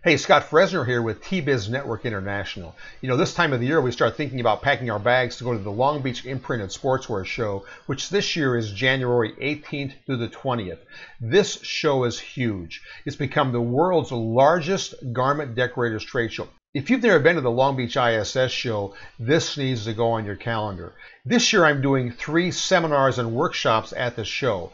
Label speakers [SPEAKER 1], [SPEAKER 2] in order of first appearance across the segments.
[SPEAKER 1] Hey, Scott Fresener here with T-Biz Network International. You know, this time of the year we start thinking about packing our bags to go to the Long Beach Imprinted Sportswear Show, which this year is January 18th through the 20th. This show is huge. It's become the world's largest garment decorators trade show. If you've never been to the Long Beach ISS Show, this needs to go on your calendar. This year I'm doing 3 seminars and workshops at the show.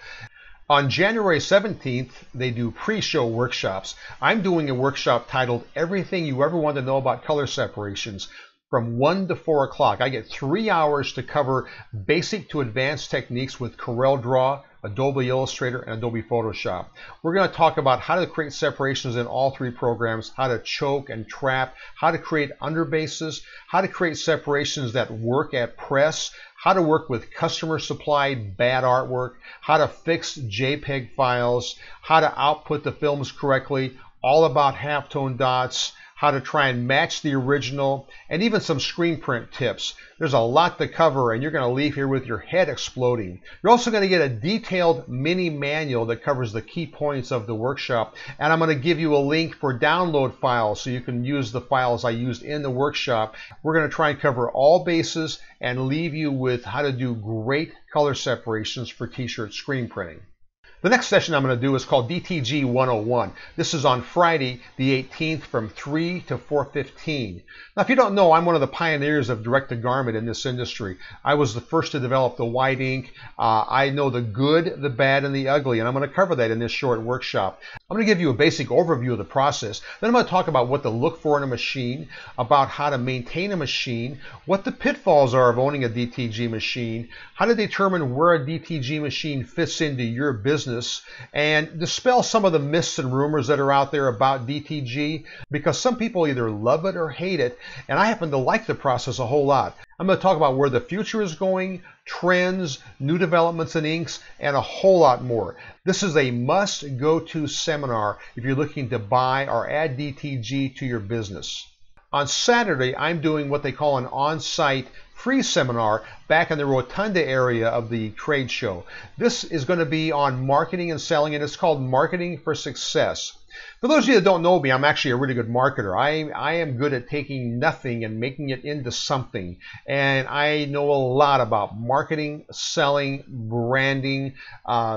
[SPEAKER 1] On January 17th, they do pre-show workshops. I'm doing a workshop titled Everything You Ever Want to Know About Color Separations from 1 to 4 o'clock. I get 3 hours to cover basic to advanced techniques with CorelDRAW, Adobe Illustrator, and Adobe Photoshop. We're going to talk about how to create separations in all 3 programs, how to choke and trap, how to create underbases, how to create separations that work at press, how to work with customer supplied bad artwork, how to fix JPEG files, how to output the films correctly, all about halftone dots, how to try and match the original, and even some screen print tips. There's a lot to cover, and you're going to leave here with your head exploding. You're also going to get a detailed mini manual that covers the key points of the workshop, and I'm going to give you a link for download files so you can use the files I used in the workshop. We're going to try and cover all bases and leave you with how to do great color separations for t-shirt screen printing. The next session I'm going to do is called DTG 101. This is on Friday the 18th from 3 to 4:15. Now, if you don't know, I'm one of the pioneers of direct-to-garment in this industry. I was the first to develop the white ink. I know the good, the bad, and the ugly, and I'm going to cover that in this short workshop. I'm going to give you a basic overview of the process. Then I'm going to talk about what to look for in a machine, about how to maintain a machine, what the pitfalls are of owning a DTG machine, how to determine where a DTG machine fits into your business, and dispel some of the myths and rumors that are out there about DTG, because some people either love it or hate it, and I happen to like the process a whole lot. I'm going to talk about where the future is going, trends, new developments in inks, and a whole lot more. This is a must-go-to seminar if you're looking to buy or add DTG to your business. On Saturday, I'm doing what they call an on-site free seminar back in the Rotunda area of the trade show. This is going to be on marketing and selling, and it's called Marketing for Success. For those of you that don't know me, I'm actually a really good marketer. I am good at taking nothing and making it into something. And I know a lot about marketing, selling, branding,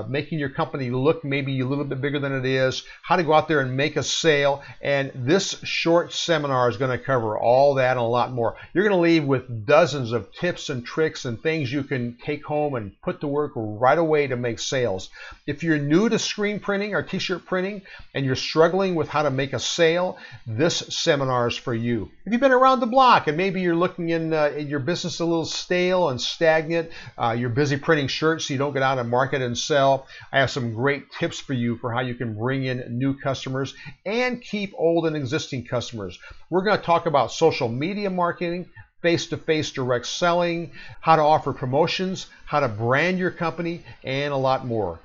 [SPEAKER 1] making your company look maybe a little bit bigger than it is, how to go out there and make a sale. And this short seminar is going to cover all that and a lot more. You're going to leave with dozens of tips and tricks and things you can take home and put to work right away to make sales. If you're new to screen printing or t-shirt printing and you're struggling with how to make a sale, this seminar is for you. If you've been around the block and maybe you're looking in your business a little stale and stagnant, you're busy printing shirts so you don't get out and market and sell, I have some great tips for you for how you can bring in new customers and keep old and existing customers. We're going to talk about social media marketing, face-to-face direct selling, how to offer promotions, how to brand your company, and a lot more.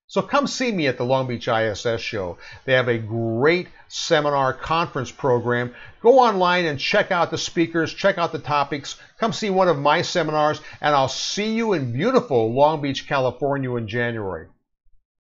[SPEAKER 1] So come see me at the Long Beach ISS Show. They have a great seminar conference program. Go online and check out the speakers, check out the topics. Come see one of my seminars, and I'll see you in beautiful Long Beach, California in January.